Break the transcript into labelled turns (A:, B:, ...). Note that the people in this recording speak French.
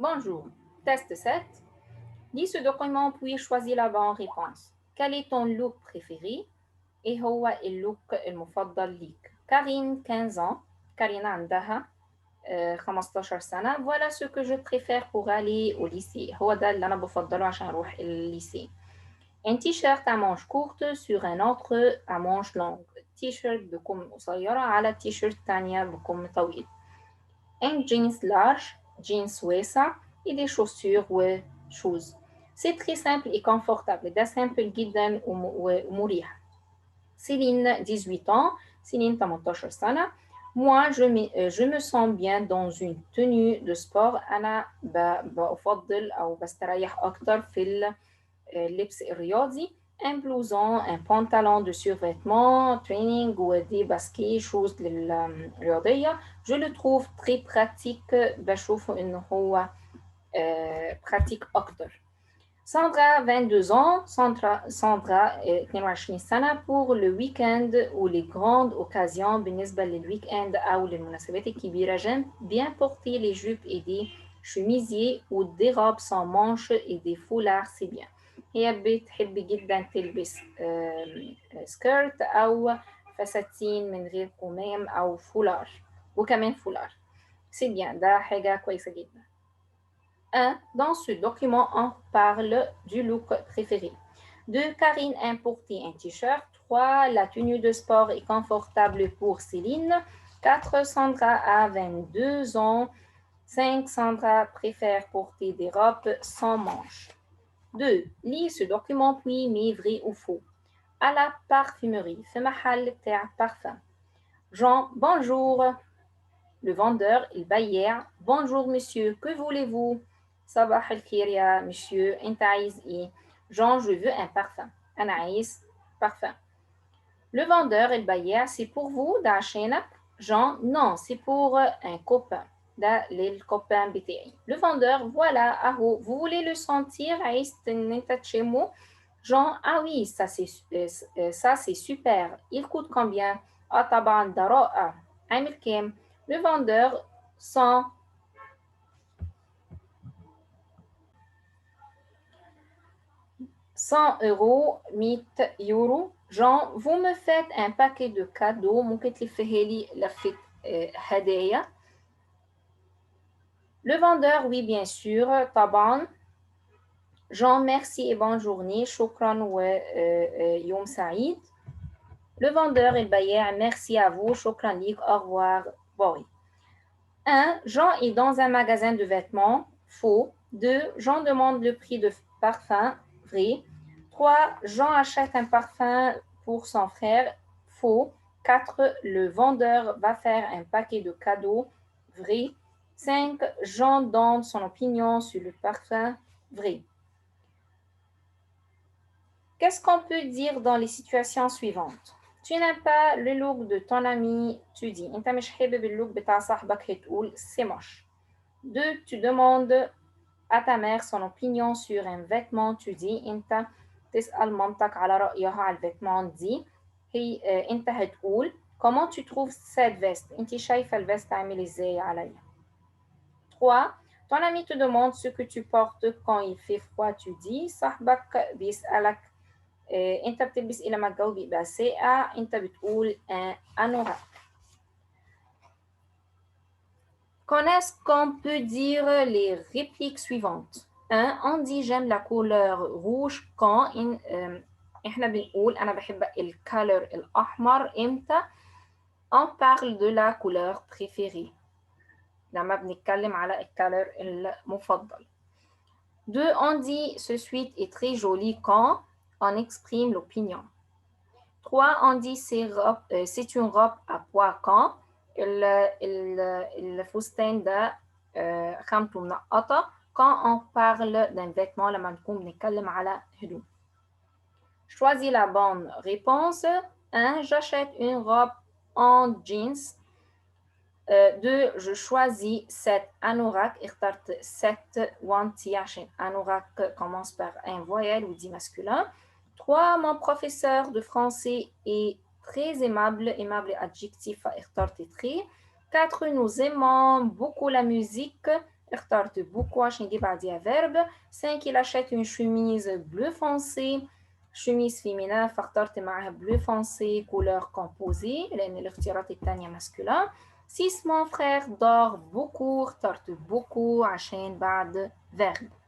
A: Bonjour. Test 7. Lis ce document puis choisis la bonne réponse. Quel est ton look préféré؟ إيه هو اللوك المفضل ليك؟ Karine, 15 ans. Karina عندها 15 سنة. Voilà ce que je préfère pour aller au lycée. هو ده اللي أنا بفضله عشان أروح الليسي. Un t-shirt à manches courtes sur un autre à manches longues. t-shirt بكم قصيرة على t-shirt تانية بكم طويل. Un jeans large, jeans واسع et des chaussures shoes. C'est très simple et confortable. ده simple جدا ومريح. Céline, 18 ans. Céline, 18 سنة. Moi, je me sens bien dans une tenue de sport. أنا بفضل أو بستريح أكتر في اللبس الرياضي. Un blouson, un pantalon de survêtement, training ou des baskets, choses للرياضية. Je le trouve très pratique. بشوفه إنه هو pratique أكتر. Sandra, 22 ans. Sandra 22 سنة. Pour le week-end ou les grandes occasions, بالنسبة للweek-end أو للمناسبات الكبيرة, j'aime bien porter les jupes et des chemisiers ou des robes sans manches et des foulards, c'est bien. هي بتحب جدا تلبس سكيرت أو فساتين من غير كمام أو فولار وكمان فولار. C'est bien, ده حاجة كويسة جدا. 1. Dans ce document, on parle du look préféré. 2. Karine aime porter un t-shirt. 3. La tenue de sport est confortable pour Céline. 4. Sandra a 22 ans. 5. Sandra préfère porter des robes sans manches. 2. Lis ce document puis mets vrai ou faux. À la parfumerie, في محل بتاع parfum. Jean, bonjour. Le vendeur, il baillère. Bonjour monsieur, que voulez-vous? صباح الخير يا monsieur, انت عايز ايه? Jean, je veux un parfum. أنا عايز parfum. Le vendeur, il baillère, c'est pour vous, ده عشانك. Jean, non, c'est pour un copain. ده للcopain بتاعي. Le vendeur, voilà, أهو, vous voulez le sentir? عايز إن أنت تشمه? Jean, ah oui, ça c'est super. Il coûte combien? Ah طبعا ده رائع. عامل كام? Le vendeur, 100 €, 100 €. Jean, vous me faites un paquet de cadeaux. ممكن تلفيه لي لفة هدايا. Le vendeur, oui, bien sûr, طبعا. Jean, merci et bonne journée. شكرا ويوم سعيد. Le vendeur, البياع, merci à vous. شكرا ليك. Au revoir. Bye. 1. Jean est dans un magasin de vêtements. Faux. 2. Jean demande le prix de parfum. Vrai. 3. Jean achète un parfum pour son frère. Faux. 4. Le vendeur va faire un paquet de cadeaux. Vrai. 5. Jean donne son opinion sur le parfum. Vrai. Qu'est-ce qu'on peut dire dans les situations suivantes? Tu n'aimes pas le look de ton ami, tu dis. انت مش حابب اللوك بتاع صاحبك, هتقول c'est moche. 2. Tu demandes à ta mère son opinion sur un vêtement, tu dis. انت تسأل مامتك على رأيها على الفيتمون دي. انت هتقول comment tu trouves cette veste? انت شايفة الفيست عامل ازاي عليا. 3. Ton ami te demande ce que tu portes quand il fait froid, tu dis. صاحبك بيسألك انت بتلبس ايه لما الجو بيبقى ساقع, انت بتقول انوراك. Qu'est-ce qu'on peut dire les répliques suivantes? 1. On dit j'aime la couleur rouge quand احنا بنقول انا بحب الكالر الاحمر امتى. On parle de la couleur préférée لما بنتكلم على الكالر المفضل. 2. On dit ce sweat est très joli quand on exprime l'opinion. 3. On dit c'est une robe à pois quand الفستان ده خامته منقطة. quand on parle d'un vêtement لما نكون بنتكلم على هدوم. Choisis la bonne réponse. 1. J'achète une robe en jeans. 2. Je choisis cette anorak. اخترت cette وانتي عشان anorak commence par un voyelle ou dit masculin. 3. Mon professeur de français est très aimable. Aimable est adjectif, اخترت très. 4. Nous aimons beaucoup la musique. اخترت beaucoup عشان يجي بعديها verbe. 5 il achète une chemise bleu foncé. chemise féminin فاخترت معها bleu foncé couleur composée لأن الاختيارات التانية masculin. 6 mon frère dort beaucoup اخترت beaucoup عشان بعد verbe.